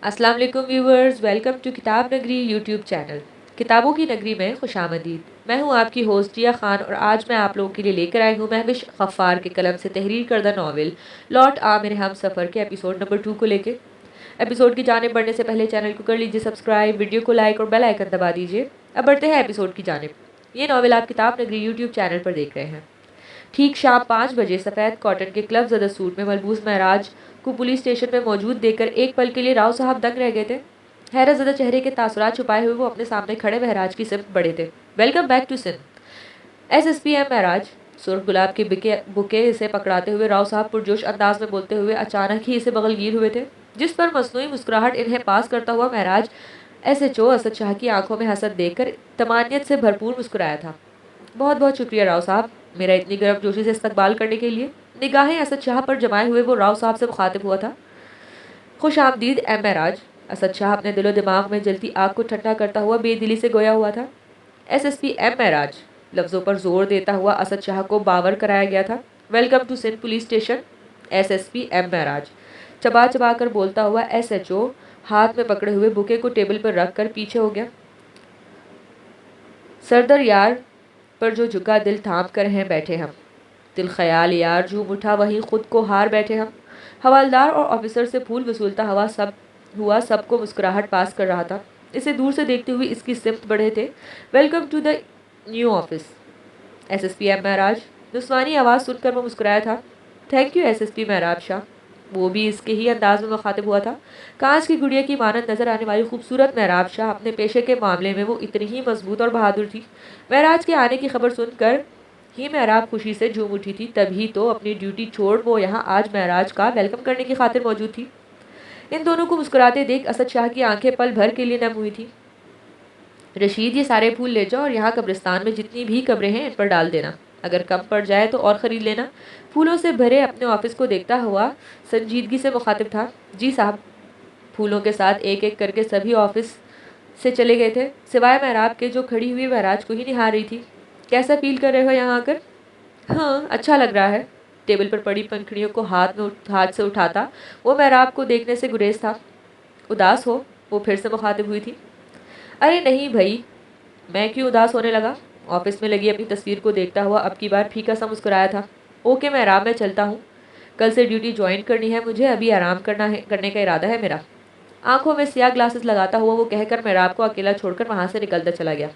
अस्सलाम वालेकुम viewers, welcome to किताब नगरी यूट्यूब चैनल। किताबों की नगरी में खुशामदीद। मैं हूं आपकी होस्ट जिया खान और आज मैं आप लोगों के लिए लेकर आई हूं महविश गफ्फार के कलम से तहरीर करदा नावल लौट आ मेरे हम सफ़र के एपिसोड नंबर 2 को लेकर। एपिसोड की जानिब बढ़ने से पहले चैनल को कर लीजिए सब्सक्राइब, वीडियो को लाइक और बेल आइकन दबा दीजिए। अब बढ़ते हैं एपिसोड की जानिब। ये नावल आप किताब नगरी यूट्यूब चैनल पर देख रहे हैं। ठीक शाम 5 बजे सफ़ेद कॉटन के क्लब ज़दा सूट में मलबूस महराज को पुलिस स्टेशन में मौजूद देखकर एक पल के लिए राव साहब दंग रह गए थे। हैरत ज़दा चेहरे के तासुरात छुपाए हुए वो अपने सामने खड़े महराज की सिमत बढ़े थे। Welcome back to Sindh. SSP M Maharaj सुर्ख गुलाब के बुके इसे पकड़ाते हुए राव साहब पुरजोश अंदाज में बोलते हुए अचानक ही इसे बगलगीर हुए थे, जिस पर मसनूई मुस्कुराहट इन्हें पास करता हुआ महराज एसएचओ असद शाह की आंखों में हसद देखकर तमानियत से भरपूर मुस्कुराया था। बहुत बहुत शुक्रिया राव साहब, मेरा इतनी गर्मजोशी से इस्तकबाल करने के लिए। निगाहें असद शाह पर जमाए हुए वो राव साहब से मुखातिब हुआ था। खुश आमदीद एम महराज। असद शाह अपने दिलो दिमाग में जलती आग को ठंडा करता हुआ बेदिली से गोया हुआ था। एसएसपी एम महराज लफ्ज़ों पर जोर देता हुआ असद शाह को बावर कराया गया था। Welcome to Sindh police station. SSP M Maharaj चबा चबा कर बोलता हुआ एसएचओ हाथ में पकड़े हुए बुके को टेबल पर रख कर पीछे हो गया। सरदर यार पर जो झुका दिल थाम कर हैं बैठे हम, दिल ख्याल यार झूम उठा वहीं खुद को हार बैठे हम। हवालदार और ऑफिसर से फूल वसूलता हुआ सबको मुस्कुराहट पास कर रहा था। इसे दूर से देखते हुए इसकी सिमत बढ़े थे। Welcome to the new office SSP M Maharaj. नुस्वानी आवाज़ सुनकर वो मुस्कुराया था। Thank you SSP Maharaj Shah. वो भी इसके ही अंदाज में मुखातिब हुआ था। कांच की गुड़िया की मानद नजर आने वाली खूबसूरत महराब शाह अपने पेशे के मामले में वो इतनी ही मजबूत और बहादुर थी। महराज के आने की खबर सुनकर ही महराब खुशी से झूम उठी थी, तभी तो अपनी ड्यूटी छोड़ वो यहाँ आज महराज का वेलकम करने की खातिर मौजूद थी। इन दोनों को मुस्कुराते देख असद शाह की आंखें पल भर के लिए नम हुई थी। रशीद, ये सारे फूल ले जाओ और यहाँ कब्रिस्तान में जितनी भी कब्रें हैं इन पर डाल देना। अगर कम पड़ जाए तो और ख़रीद लेना। फूलों से भरे अपने ऑफिस को देखता हुआ संजीदगी से मुखातिब था। जी साहब। फूलों के साथ एक एक करके सभी ऑफिस से चले गए थे, सिवाय महराब के जो खड़ी हुई महराज को ही निहार रही थी। कैसा फील कर रहे हो यहाँ आकर? हाँ, अच्छा लग रहा है। टेबल पर पड़ी पंखुड़ियों को हाथ से उठाता वो महराब को देखने से गुरेज था। उदास हो? वो फिर से मुखातिब हुई थी। अरे नहीं भई, मैं क्यों उदास होने लगा? ऑफिस में लगी अपनी तस्वीर को देखता हुआ अब की बार फीका सा मुस्कुराया था। ओके मैं आराम में चलता हूँ, कल से ड्यूटी ज्वाइन करनी है मुझे, अभी आराम करने का इरादा है मेरा। आंखों में सियाह ग्लासेस लगाता हुआ वो कहकर महराब को अकेला छोड़कर वहाँ से निकलता चला गया।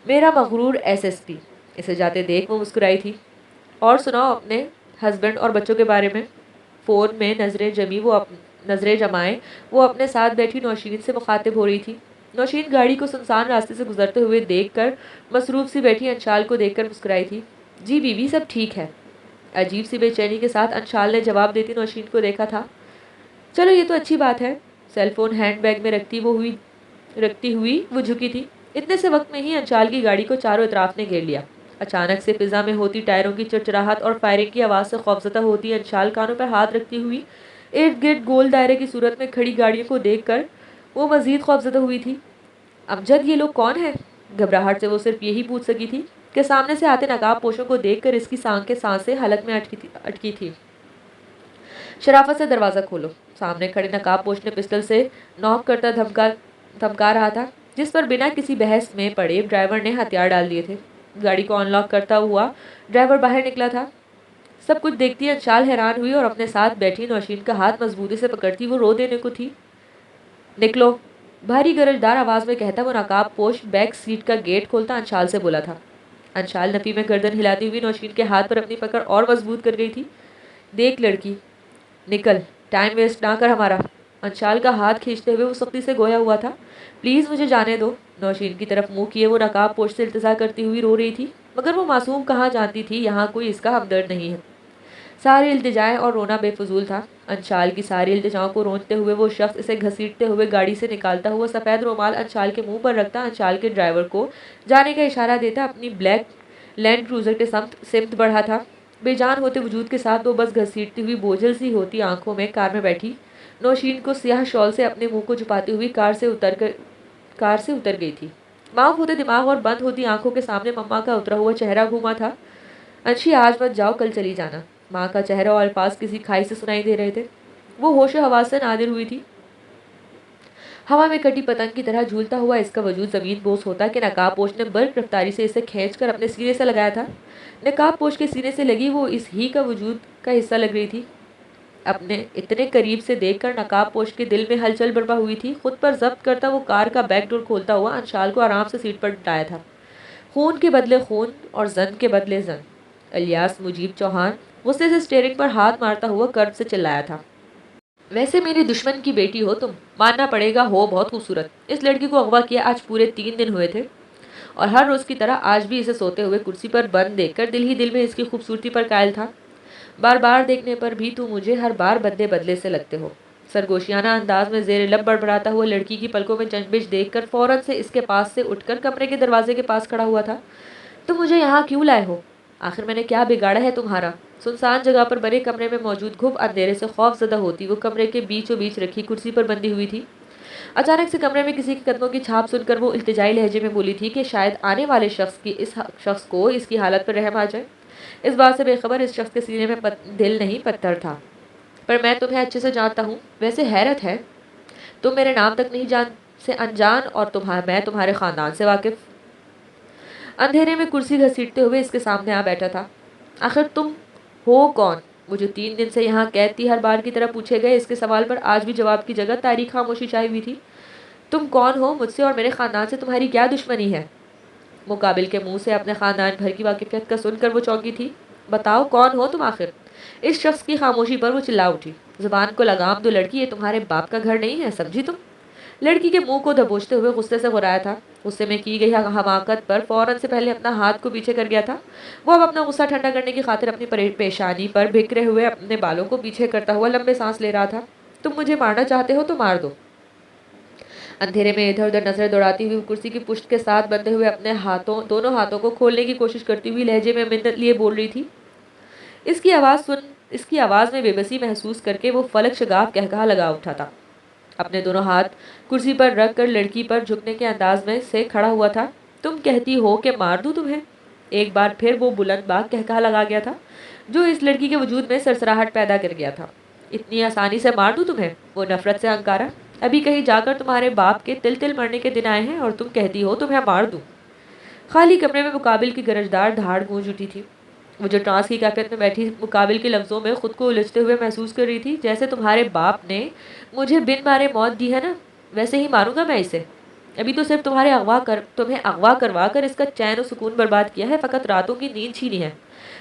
मेरा मगरूर एसएसपी। इसे जाते देख वो मुस्कुराई थी। और सुनाओ अपने हस्बैंड और बच्चों के बारे में। फ़ोन में नज़रें जमाए वो अपने साथ बैठी नौशीन से मुखातिब हो रही थी। नौशीन गाड़ी को सुनसान रास्ते से गुजरते हुए देखकर मसरूफ सी बैठी अंशाल को देखकर मुस्कुराई थी। जी बीवी, सब ठीक है। अजीब सी बेचैनी के साथ अंशाल ने जवाब देती नौशीन को देखा था। चलो ये तो अच्छी बात है। सेलफोन हैंडबैग में रखती हुई वो झुकी थी। इतने से वक्त में ही अंशाल की गाड़ी को चारों अतराफ ने घेर लिया। अचानक से फिजा में होती टायरों की चिड़चिड़ाहट और फायरिंग की आवाज़ से खौफजदा होती अंशाल कानों पर हाथ रखती हुई इर्द गिर्द गोल दायरे की सूरत में खड़ी गाड़ियों को देखकर वो मजीद खौफजदा हुई थी। अमजद, ये लोग कौन हैं? घबराहट से वो सिर्फ यही पूछ सकी थी कि सामने से आते नकाब पोशों को देखकर इसकी सांसें हलक में अटकी थी। शराफत से दरवाज़ा खोलो। सामने खड़े नकाब पोश ने पिस्टल से नॉक करता धमका रहा था, जिस पर बिना किसी बहस में पड़े ड्राइवर ने हथियार डाल दिए थे। गाड़ी को अनलॉक करता हुआ ड्राइवर बाहर निकला था। सब कुछ देखती अंशाल हैरान हुई और अपने साथ बैठी नौशीन का हाथ मजबूती से पकड़ती वो रो देने को थी। निकलो, भारी गरजदार आवाज़ में कहता वो नकाब पोश बैक सीट का गेट खोलता अंशाल से बोला था। अंशाल नफी में गर्दन हिलाती हुई नौशीन के हाथ पर अपनी पकड़ और मजबूत कर गई थी। देख लड़की, निकल, टाइम वेस्ट ना कर हमारा। अंशाल का हाथ खींचते हुए वो सख्ती से गोया हुआ था। प्लीज़ मुझे जाने दो। नौशीन की तरफ मुंह किए वो नकाब पोश से इल्तिजा करती हुई रो रही थी, मगर वो मासूम कहाँ जानती थी यहाँ कोई इसका हमदर्द नहीं है। सारी इल्तिजाएं और रोना बेफजूल था। अंशाल की सारी इल्तिजाओं को रोनते हुए वो शख्स इसे घसीटते हुए गाड़ी से निकालता हुआ सफ़ेद रुमाल अंशाल के मुंह पर रखता अंशाल के ड्राइवर को जाने का इशारा देता अपनी ब्लैक लैंड क्रूज़र के सिमत बढ़ा था। बेजान होते वजूद के साथ वो बस घसीटती हुई बोझल सी होती आंखों में कार में बैठी नौशीन को स्याह शॉल से अपने मुंह को छुपाती हुई कार से उतर गई थी। माफ होते दिमाग और बंद होती आंखों के सामने मम्मा का उतरा हुआ चेहरा घूमा था। अंशी, आज मत जाओ, कल चली जाना। माँ का चेहरा और अल्फाज किसी खाई से सुनाई दे रहे थे। वो होश हवास से नादिर हुई थी। हवा में कटी पतंग की तरह झूलता हुआ इसका वजूद ज़मीन बोस होता कि नकाबपोश ने बर्क रफ्तारी से इसे खींचकर अपने सीने से लगाया था। नकाबपोश के सीने से लगी वो इस ही का वजूद का हिस्सा लग रही थी। अपने इतने करीब से देखकर नकाबपोश के दिल में हलचल बर्पा हुई थी। खुद पर जब्त करता वो कार का बैक डोर खोलता हुआ अंशाल को आराम से सीट पर डाया था। खून के बदले खून और जन के बदले जन। इलियास मुजीब चौहान गुस्से से स्टीयरिंग पर हाथ मारता हुआ कर्ब से चिल्लाया था। वैसे मेरे दुश्मन की बेटी हो तुम, मानना पड़ेगा हो बहुत खूबसूरत। इस लड़की को अगवा किया आज पूरे 3 दिन हुए थे और हर रोज की तरह आज भी इसे सोते हुए कुर्सी पर बंद देखकर दिल ही दिल में इसकी खूबसूरती पर कायल था। बार बार देखने पर भी तुम मुझे हर बार बदले बदले से लगते हो। सरगोशियाना अंदाज में जेर लब बड़बड़ाता हुआ लड़की की पलकों में चंबिश देखकर फौरन से इसके पास से उठकर कमरे के दरवाजे के पास खड़ा हुआ था। तुम मुझे यहाँ क्यों लाए हो? आखिर मैंने क्या बिगाड़ा है तुम्हारा? सुनसान जगह पर बने कमरे में मौजूद घुप अंधेरे से खौफजदा होती वो कमरे के बीचों बीच रखी कुर्सी पर बंधी हुई थी। अचानक से कमरे में किसी के कदमों की छाप सुनकर वो इल्तिजाई लहजे में बोली थी कि शायद आने वाले शख्स को इसकी हालत पर रहम आ जाए। इस बात से बेखबर इस शख्स के सीने में दिल नहीं पत्थर था। पर मैं तुम्हें अच्छे से जानता हूँ। वैसे हैरत है, तुम मेरे नाम तक नहीं जान से अनजान और मैं तुम्हारे ख़ानदान से वाकिफ़। अंधेरे में कुर्सी घसीटते हुए इसके सामने आ बैठा था। आखिर तुम हो कौन? वो जो 3 दिन से यहाँ कैद थी, हर बार की तरह पूछे गए इसके सवाल पर आज भी जवाब की जगह तारीख खामोशी छाई हुई थी। तुम कौन हो? मुझसे और मेरे ख़ानदान से तुम्हारी क्या दुश्मनी है? मुकाबिल के मुंह से अपने ख़ानदान भर की वाकिफियत का सुनकर वो चौंकी थी। बताओ कौन हो तुम आखिर? इस शख्स की खामोशी पर वो चिल्ला उठी। जुबान को लगाम दो लड़की, ये तुम्हारे बाप का घर नहीं है, समझी तुम? लड़की के मुंह को दबोचते हुए गुस्से से गुर्राया था। गुस्से में की गई हमाकत पर फौरन से पहले अपना हाथ को पीछे कर गया था। वो अब अपना गुस्सा ठंडा करने की खातिर अपनी पेशानी पर बिखरे हुए अपने बालों को पीछे करता हुआ लंबे सांस ले रहा था। तुम मुझे मारना चाहते हो तो मार दो। अंधेरे में इधर उधर नजर दौड़ाती हुई कुर्सी की पुष्ट के साथ बंधे हुए अपने दोनों हाथों को खोलने की कोशिश करती हुई लहजे में मिन्नत लिए बोल रही थी। इसकी आवाज़ में बेबसी महसूस करके वो फलक शगाफ कहकहा लगा उठा था। अपने दोनों हाथ कुर्सी पर रख कर लड़की पर झुकने के अंदाज में से खड़ा हुआ था। तुम कहती हो कि मार दूं तुम्हें? एक बार फिर वो बुलंद बाग कहकहा लगा गया था जो इस लड़की के वजूद में सरसराहट पैदा कर गया था। इतनी आसानी से मार दूं तुम्हें? वो नफरत से अंकारा। अभी कहीं जाकर तुम्हारे बाप के तिल तिल मरने के दिन आए हैं और तुम कहती हो तुम्हें मार दूं। खाली कमरे में मुकाबिल की गरजदार धाड़ गूंज उठी थी। वो जो ट्रांस की कैफियत में बैठी मुकाबिल के लफ्ज़ों में खुद को उलझते हुए महसूस कर रही थी। जैसे तुम्हारे बाप ने मुझे बिन मारे मौत दी है ना, वैसे ही मारूंगा मैं इसे। अभी तो सिर्फ तुम्हें अगवा करवा कर इसका चैन और सुकून बर्बाद किया है, फ़कत रातों की नींद छीनी है।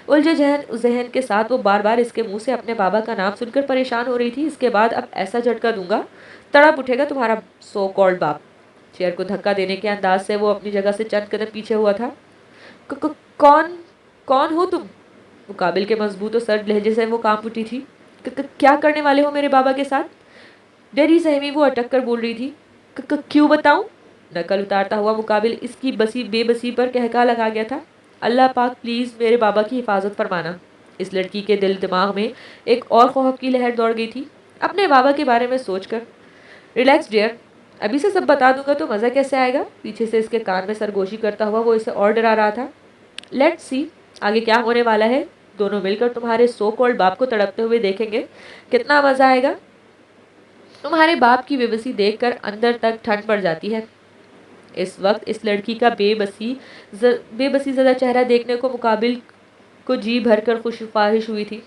उलझे जहन के साथ वो बार बार इसके मुंह से अपने बाबा का नाम सुनकर परेशान हो रही थी। इसके बाद अब ऐसा झटका दूंगा, तड़प उठेगा तुम्हारा सो कॉल्ड बाप। चेयर को धक्का देने के अंदाज से वो अपनी जगह से चंद कदम पीछे हुआ था। कौन कौन हो तुम? मुकाबिल के मजबूत और सर्द लहजे से वो कांप उठी थी। क्या करने वाले हो मेरे बाबा के साथ? डरी सहमी वो अटक कर बोल रही थी। क्यों बताऊं? नकल उतारता हुआ मुकाबिल इसकी बेबसी पर कहका लगा गया था। अल्लाह पाक प्लीज़ मेरे बाबा की हिफाजत फरमाना। इस लड़की के दिल दिमाग में एक और खौफ की लहर दौड़ गई थी अपने बाबा के बारे में सोचकर। रिलैक्स डियर, अभी से सब बता दूंगा तो मज़ा कैसे आएगा? पीछे से इसके कान में सरगोशी करता हुआ वो इसे और डरा रहा था। लेट्स सी आगे क्या होने वाला है। दोनों मिलकर तुम्हारे सो कॉल्ड बाप को तड़पते हुए देखेंगे, कितना मज़ा आएगा। तुम्हारे बाप की बेबसी देखकर अंदर तक ठंड पड़ जाती है। इस वक्त इस लड़की का बेबसी ज़्यादा चेहरा देखने को मुकाबिल को जी भर कर खुश ख्वाहिश हुई थी।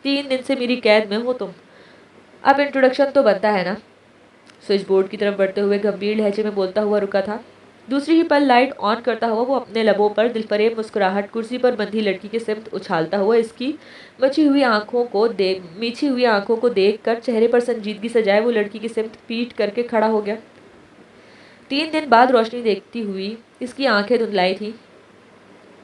3 दिन से मेरी कैद में हो तुम, अब इंट्रोडक्शन तो बनता है ना। स्विच बोर्ड की तरफ बढ़ते हुए गंभीर लहजे में बोलता हुआ रुका था। दूसरी ही पल लाइट ऑन करता हुआ वो अपने लबों पर दिलफरेब मुस्कुराहट कुर्सी पर बंधी लड़की के सिमत उछालता हुआ इसकी मीची हुई आंखों को देखकर चेहरे पर संजीदगी सजाए वो लड़की की सिमत पीट करके खड़ा हो गया। 3 दिन बाद रोशनी देखती हुई इसकी आंखें धुंधलाई थी।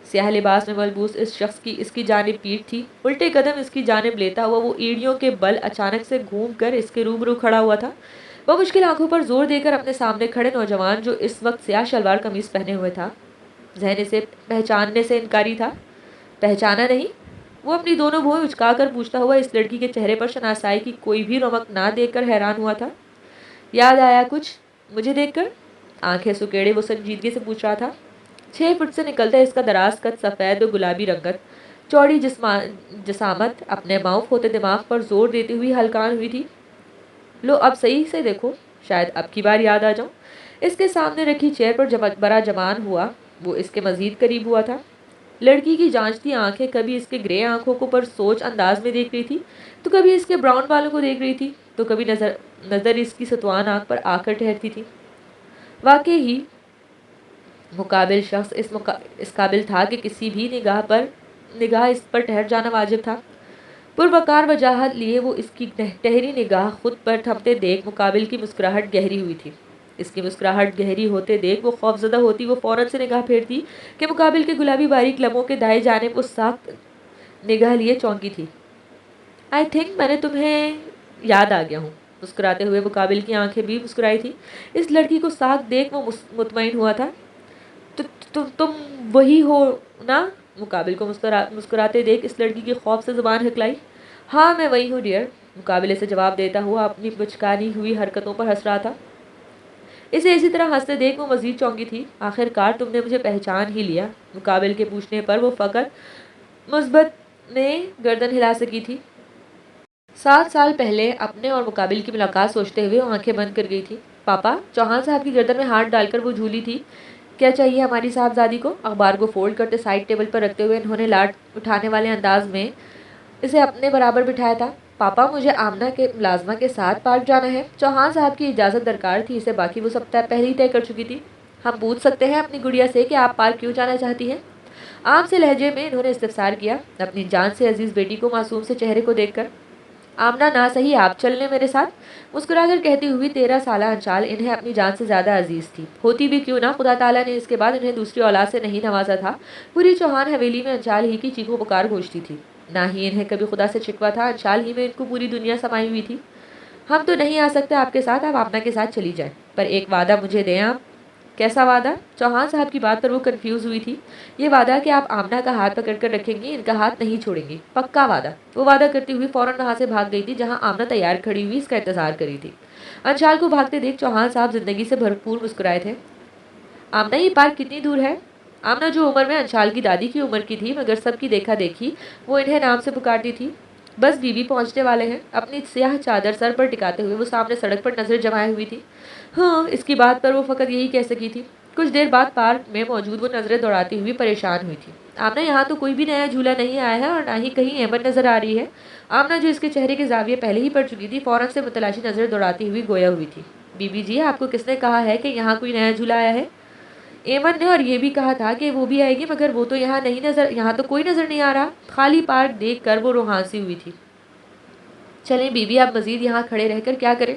स्याह लिबास में मलबूस इस शख्स की इसकी जानिब पीठ थी। उल्टे कदम इसकी जानिब लेता हुआ वो एड़ियों के बल अचानक से घूम कर इसके रूबरू खड़ा हुआ था। वह मुश्किल आंखों पर जोर देकर अपने सामने खड़े नौजवान जो इस वक्त स्याह शलवार कमीज पहने हुए था, जहन इसे पहचानने से इनकारी था। पहचाना नहीं? वो अपनी दोनों भुएं उचकाकर पूछता हुआ इस लड़की के चेहरे पर शनासाई की कोई भी रमक ना देखकर हैरान हुआ था। याद आया कुछ मुझे देखकर? आंखें सुकेड़े वो संजीदगी से पूछ रहा था। 6 फुट से निकलता इसका दराज कद, सफ़ेद और गुलाबी रंगत, चौड़ी जसामत अपने माउफ होते दिमाग पर जोर देती हुई हलकान हुई थी। लो अब सही से देखो, शायद अब की बार याद आ जाऊं। इसके सामने रखी चेयर पर बड़ा जमान हुआ, वो इसके मजीद करीब हुआ था। लड़की की जांचती आंखें कभी इसके ग्रे आंखों को पर सोच अंदाज में देख रही थी, तो कभी इसके ब्राउन बालों को देख रही थी, तो कभी नजर नजर इसकी सतवान आंख पर आकर ठहरती थी। वाकई ही मुकाबिल शख्स इस काबिल था कि किसी भी निगाह इस पर ठहर जाना वाजिब था। पुरवकार वजाहत लिए वो इसकी टहरी निगाह खुद पर थमते देख मुकाबिल की मुस्कुराहट गहरी हुई थी। इसकी मुस्कुराहट गहरी होते देख वो खौफजदा होती, वो फौरन से निगाह फेरती कि मुकाबिल के गुलाबी बारीक लबों के दाएं जानिब वो साख्त निगाह लिए चौंकी थी। आई थिंक मैंने तुम्हें याद आ गया हूँ। मुस्कुराते हुए मुकाबिल की आंखें भी मुस्कुराई थी। इस लड़की को साख देख वो मुतमईन हुआ था। तो तुम वही हो ना? मुकाबिल को मुस्कुराते देख इस लड़की की खौफ से जुबान हिकलाई। हाँ, मैं वही हूँ डियर। मुकाबिले से जवाब देता हुआ अपनी बचकानी हुई हरकतों पर हंस रहा था। इसे इसी तरह हंसते देख वो मजीद चौंकी थी। आखिरकार तुमने मुझे पहचान ही लिया। मुकाबिल के पूछने पर वो फ़कत मुस्बत में गर्दन हिला सकी थी। 7 साल पहले अपने और मुकाबिल की मुलाकात सोचते हुए वो आंखें बंद कर गई थी। पापा, चौहान साहब की गर्दन में हाथ डालकर वो झूली थी। क्या चाहिए हमारी साहबजादी को? अखबार को फोल्ड करते साइड टेबल पर रखते हुए इन्होंने लाट उठाने वाले अंदाज में इसे अपने बराबर बिठाया था। पापा, मुझे आमना के मुलाजमा के साथ पार्क जाना है। चौहान साहब की इजाज़त दरकार थी, इसे बाकी वो सब पहले ही तय कर चुकी थी। हम पूछ सकते हैं अपनी गुड़िया से कि आप पार्क क्यों जाना चाहती हैं? आम से लहजे में इन्होंने इस्तफसार किया, अपनी जान से अजीज बेटी को मासूम से चेहरे को देखकर। आमना, ना सही आप चल लें मेरे साथ। मुस्कुराकर कहती हुई 13 साला अंशाल इन्हें अपनी जान से ज़्यादा अजीज़ थी। होती भी क्यों ना, खुदा ताला ने इसके बाद इन्हें दूसरी औलाद से नहीं नवाजा था। पूरी चौहान हवेली में अंशाल ही की चीखों पुकार गूंजती थी। ना ही इन्हें कभी खुदा से शिकवा था, अंशाल ही में इनको पूरी दुनिया समाई हुई थी। हम तो नहीं आ सकते आपके साथ, आप आमना के साथ चली जाए, पर एक वादा मुझे दें आप। कैसा वादा? चौहान साहब की बात पर वो कंफ्यूज हुई थी। ये वादा कि आप आमना का हाथ पकड़ कर रखेंगी, इनका हाथ नहीं छोड़ेंगी, पक्का वादा। वो वादा करती हुई फौरन वहां से भाग गई थी जहां आमना तैयार खड़ी हुई इसका इंतजार करी थी। अंशाल को भागते देख चौहान साहब जिंदगी से भरपूर मुस्कुराए थे। आमना, ये पार्क कितनी दूर है? आमना जो उम्र में अंशाल की दादी की उम्र की थी, मगर सबकी देखा देखी वो इन्हें नाम से पुकारती थी। बस बीबी पहुंचने वाले हैं। अपनी स्याह चादर सर पर टिकाते हुए वो सामने सड़क पर नजर जमाए हुई थी। हाँ, इसकी बात पर वो फकत यही कह सकी थी। कुछ देर बाद पार्क में मौजूद वो नजरें दौड़ाती हुई परेशान हुई थी। आमना, यहाँ तो कोई भी नया झूला नहीं आया है और ना ही कहीं एमन नजर आ रही है। आमना, जो इसके चेहरे के जाविये पहले ही पड़ चुकी थी, फौरन से मुतलाशी नजर दौड़ाती हुई गोया हुई थी। बीबी जी, आपको किसने कहा है कि यहाँ कोई नया झूला आया है? एमन ने और ये भी कहा था कि वो भी आएगी, मगर वो तो यहाँ तो कोई नजर नहीं आ रहा। खाली पार्क देख कर वो रोहांसी हुई थी। चलें बीबी, आप मजीद यहाँ खड़े रहकर क्या करें?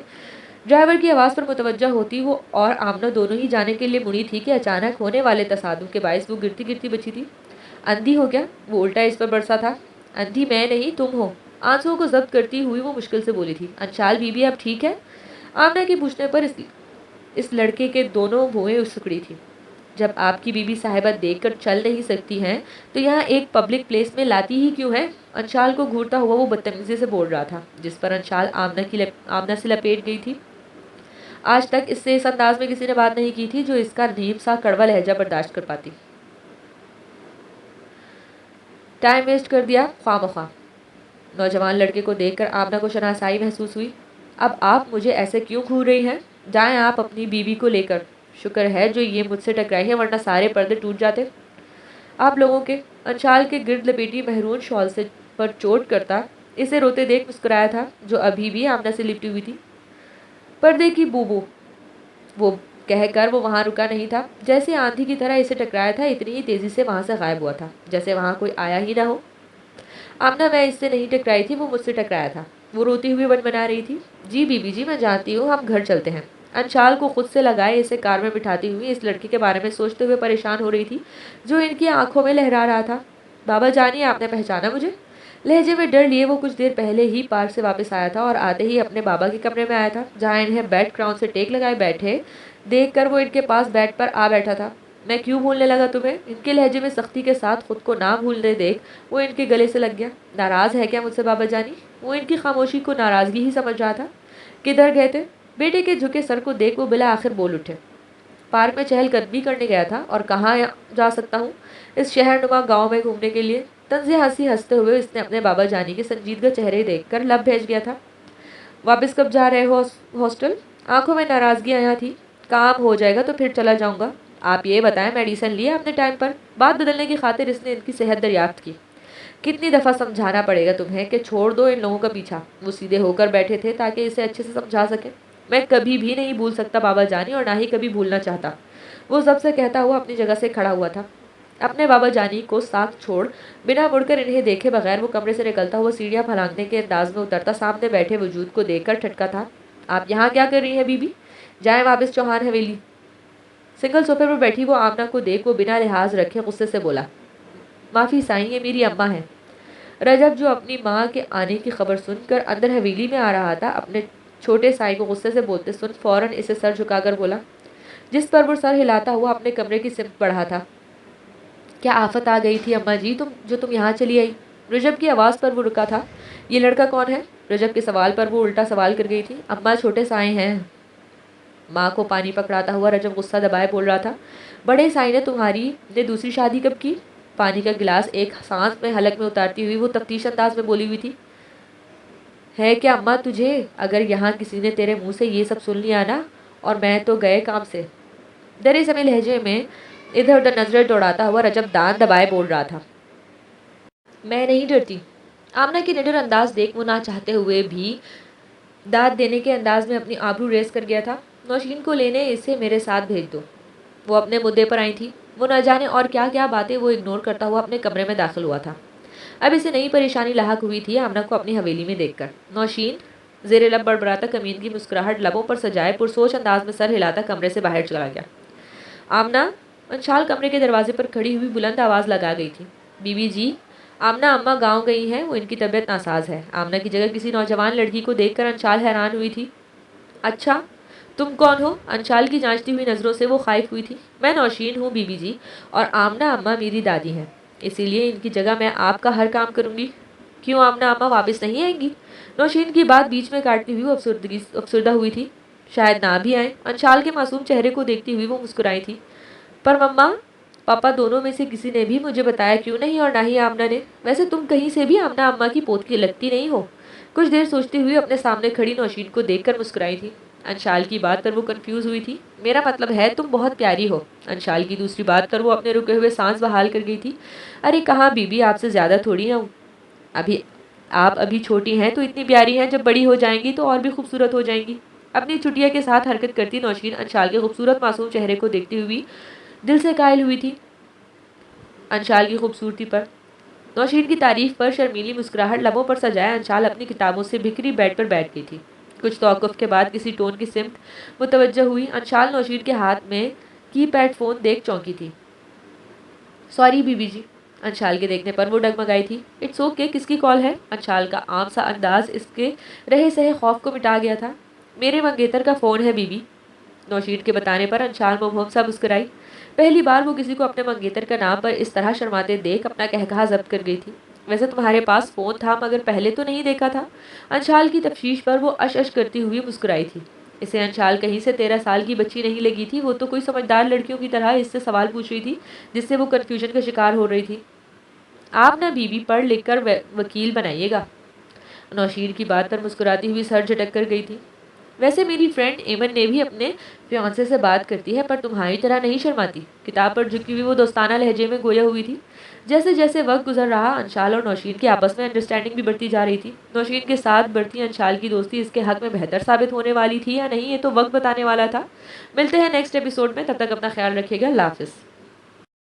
ड्राइवर की आवाज़ पर मुतवज्जा होती वो और आमना दोनों ही जाने के लिए मुड़ी थी कि अचानक होने वाले तसादुम के बायस वो गिरती गिरती बची थी। अंधी हो क्या? वो उल्टा इस पर बरसा था। अंधी मैं नहीं, तुम हो। आंसुओं को जब्त करती हुई वो मुश्किल से बोली थी। अंशाल बीबी, अब ठीक है? आमना के पूछने पर इस लड़के के दोनों भुएं सिकुड़ी थी। जब आपकी बीबी साहिबा देखकर चल नहीं सकती हैं, तो यहाँ एक पब्लिक प्लेस में लाती ही क्यों है? अंशाल को घूरता हुआ वो बदतमीजी से बोल रहा था, जिस पर अंशाल आमना से लपेट गई थी। आज तक इससे इस अंदाज में किसी ने बात नहीं की थी जो इसका नीम सा कड़वा लहजा बर्दाश्त कर पाती। टाइम वेस्ट कर दिया ख्वामख्वाह। नौजवान लड़के को देखकर आमना को शनासाई महसूस हुई। अब आप मुझे ऐसे क्यों घूर रही हैं? जाएं आप अपनी बीबी को लेकर। शुक्र है जो ये मुझसे टकराई है, वरना सारे पर्दे टूट जाते आप लोगों के। अंशाल के गिर्द लपेटी महरून शॉल से पर चोट करता इसे रोते देख मुस्कुराया था, जो अभी भी आमना से लिपटी हुई थी। पर्दे की बूबू, वो कहकर वो वहां रुका नहीं था। जैसे आंधी की तरह इसे टकराया था, इतनी ही तेजी से वहां से गायब हुआ था, जैसे वहां कोई आया ही ना हो। आमना, मैं इससे नहीं टकराई थी, वो मुझसे टकराया था। वो रोती हुई बना रही थी। जी बीबी जी, मैं जानती हूँ, हम घर चलते हैं। अंशाल को खुद से लगाए इसे कार में बिठाती हुई इस लड़के के बारे में सोचते हुए परेशान हो रही थी, जो इनकी आंखों में लहरा रहा था। बाबा जानिए, आपने पहचाना मुझे? लहजे में डर लिए वो कुछ देर पहले ही पार्क से वापस आया था और आते ही अपने बाबा के कमरे में आया था, जहाँ इन्हें बेड क्राउन से टेक लगाए बैठे देख कर वो इनके पास बेड पर आ बैठा था। मैं क्यों भूलने लगा तुम्हें? इनके लहजे में सख्ती के साथ खुद को ना भूलने देख वो इनके गले से लग गया। नाराज़ है क्या मुझसे बाबा जानी? वो इनकी खामोशी को नाराज़गी ही समझ रहा था। किधर गए थे? बेटे के झुके सर को देख वो बिला आखिर बोल उठे। पार्क में चहलकदमी करने गया था, और कहाँ जा सकता हूँ इस शहरनुमा गांव में घूमने के लिए। तंज़े हंसी हंसते हुए इसने अपने बाबा जानी के संजीदगा चेहरे देखकर लब भेज गया था। वापस कब जा रहे हो हॉस्टल? आंखों में नाराज़गी आया थी। काम हो जाएगा तो फिर चला जाऊंगा। आप ये बताएं, मेडिसिन लिया आपने टाइम पर? बात बदलने की खातिर इसने इनकी सेहत दरियाफ्त की। कितनी दफ़ा समझाना पड़ेगा तुम्हें कि छोड़ दो इन लोगों का पीछा। वो सीधे होकर बैठे थे ताकि इसे अच्छे से समझा सके। मैं कभी भी नहीं भूल सकता बाबा जानी, और ना ही कभी भूलना चाहता। वो सबसे कहता हुआ अपनी जगह से खड़ा हुआ था। अपने बाबा जानी को साथ छोड़ बिना मुड़कर इन्हें देखे बगैर वो कमरे से निकलता हुआ सीढ़ियां फलांगने के अंदाज में उतरता सामने बैठे वजूद को देखकर ठटका था। आप यहाँ क्या कर रही हैं बीबी? जाए वापस चौहान हवेली। सिंगल सोफे पर बैठी वो आमना को देख वो बिना लिहाज रखे गुस्से से बोला, माफ़ी साईं, ये मेरी अम्मा है। रजब, जो अपनी माँ के आने की खबर सुनकर अंदर हवेली में आ रहा था, अपने छोटे साईं को गुस्से से बोलते सुन फौरन इसे सर झुकाकर बोला, जिस पर वो सर हिलाता हुआ अपने कमरे की सिमत बढ़ा था। क्या आफत आ गई थी अम्मा जी तुम यहाँ चली आई? रजब की आवाज़ पर वो रुका था। ये लड़का कौन है? रजब के सवाल पर वो उल्टा सवाल कर गई थी। अम्मा, छोटे साईं हैं। माँ को पानी पकड़ाता हुआ रजब गुस्सा दबाए बोल रहा था, बड़े साईं ने तुम्हारी ने दूसरी शादी कब की? पानी का गिलास एक सांस में हलक में उतारती हुई वो तफ्तीश अंदाज में बोली हुई थी, है क्या अम्मा तुझे? अगर यहाँ किसी ने तेरे मुंह से ये सब सुन लिया ना, और मैं तो गए काम से। डरे समय लहजे में इधर उधर नजरें दौड़ाता हुआ रजब दांत दबाए बोल रहा था, मैं नहीं डरती। आमना की निडर अंदाज देख वो ना चाहते हुए भी दाद देने के अंदाज में अपनी आबरू रेस कर गया था। नौशीन को लेने इसे मेरे साथ भेज दो। वो अपने मुद्दे पर आई थी। वो न जाने और क्या क्या बातें वो इग्नोर करता हुआ अपने कमरे में दाखिल हुआ था। अब इसे नई परेशानी लाहक हुई थी आमना को अपनी हवेली में देखकर। नौशीन जेर लब बड़बड़ाता कमीन की मुस्कुराहट लबों पर सजाए पुरसोच अंदाज में सर हिलाता कमरे से बाहर चला गया। आमना अंशाल कमरे के दरवाजे पर खड़ी हुई बुलंद आवाज़ लगा गई थी, बीबी जी, आमना अम्मा गांव गई हैं, वो इनकी तबीयत नासाज है। आमना की जगह किसी नौजवान लड़की को देखकर अंशाल हैरान हुई थी। अच्छा, तुम कौन हो? अंशाल की जांचती हुई नज़रों से वो खाइफ हुई थी। मैं नौशीन हूँ बीबी जी, और आमना अम्मा मेरी दादी हैं, इसीलिए इनकी जगह मैं आपका हर काम करूँगी। क्यों आमना अम्मा वापस नहीं आएंगी? नौशीन की बात बीच में काटती हुई वो अफसरदा हुई थी। शायद ना भी आए। अंशाल के मासूम चेहरे को देखती हुई वो मुस्कुराई थी। पर मम्मा, पापा दोनों में से किसी ने भी मुझे बताया क्यों नहीं, और ना ही आमना ने। वैसे तुम कहीं से भी आमना अम्मा की पोत की लगती नहीं हो। कुछ देर सोचती हुई अपने सामने खड़ी नौशीन को देखकर मुस्कुराई थी। अंशाल की बात पर वो कंफ्यूज हुई थी। मेरा मतलब है तुम बहुत प्यारी हो। अंशाल की दूसरी बात पर वो अपने रुके हुए सांस बहाल कर गई थी। अरे कहाँ बीबी, आपसे ज़्यादा थोड़ी ना हूँ। अभी आप अभी छोटी हैं तो इतनी प्यारी हैं, जब बड़ी हो जाएंगी तो और भी खूबसूरत हो जाएंगी। अपनी चुटिया के साथ हरकत करती नौशीन अंशाल के खूबसूरत मासूम चेहरे को देखती हुई दिल से कायल हुई थी। अंशाल की खूबसूरती पर नौशीन की तारीफ पर शर्मीली मुस्कुराहट लबों पर सजाए अंशाल अपनी किताबों से बिखरी बेड पर बैठ गई थी। कुछ तौक़ुफ़ के बाद किसी टोन की सिमत मुतवज्जह हुई। अंशाल नौशीन के हाथ में कीपैड फ़ोन देख चौंकी थी। सॉरी बीबी जी। अंशाल के देखने पर वो डगमगाई थी। इट्स ओके, किसकी कॉल है? अंशाल का आम सा अंदाज इसके रहे सहे खौफ को मिटा गया था। मेरे मंगेतर का फ़ोन है बीबी। नौशीन के बताने पर अंशाल मुबहम सा मुस्कुराई। पहली बार वो किसी को अपने मंगेतर का नाम पर इस तरह शर्माते देख अपना कहकहा जब्त कर गई थी। वैसे तुम्हारे पास फ़ोन था, मगर पहले तो नहीं देखा था। अंशाल की तफ्शीश पर वो अश अश करती हुई मुस्कुराई थी। इसे अंशाल कहीं से 13 साल की बच्ची नहीं लगी थी। वो तो कोई समझदार लड़कियों की तरह इससे सवाल पूछ रही थी, जिससे वो कन्फ्यूजन का शिकार हो रही थी। आप ना बीबी पढ़ लिख कर वकील बनाइएगा। नौशीन की बात पर मुस्कुराती हुई सर झटक कर गई थी। वैसे मेरी फ्रेंड एमन ने भी अपने फियांसे से बात करती है, पर तुम्हारी तरह नहीं शर्माती। किताब पर झुकी हुई वो दोस्ताना लहजे में गोया हुई थी। जैसे जैसे वक्त गुजर रहा, अंशाल और नौशीन की आपस में अंडरस्टैंडिंग भी बढ़ती जा रही थी। नौशीन के साथ बढ़ती अंशाल की दोस्ती इसके हक में बेहतर साबित होने वाली थी या नहीं, ये तो वक्त बताने वाला था। मिलते हैं नेक्स्ट एपिसोड में, तब तक अपना ख्याल रखिएगा। अल्लाह हाफिज़।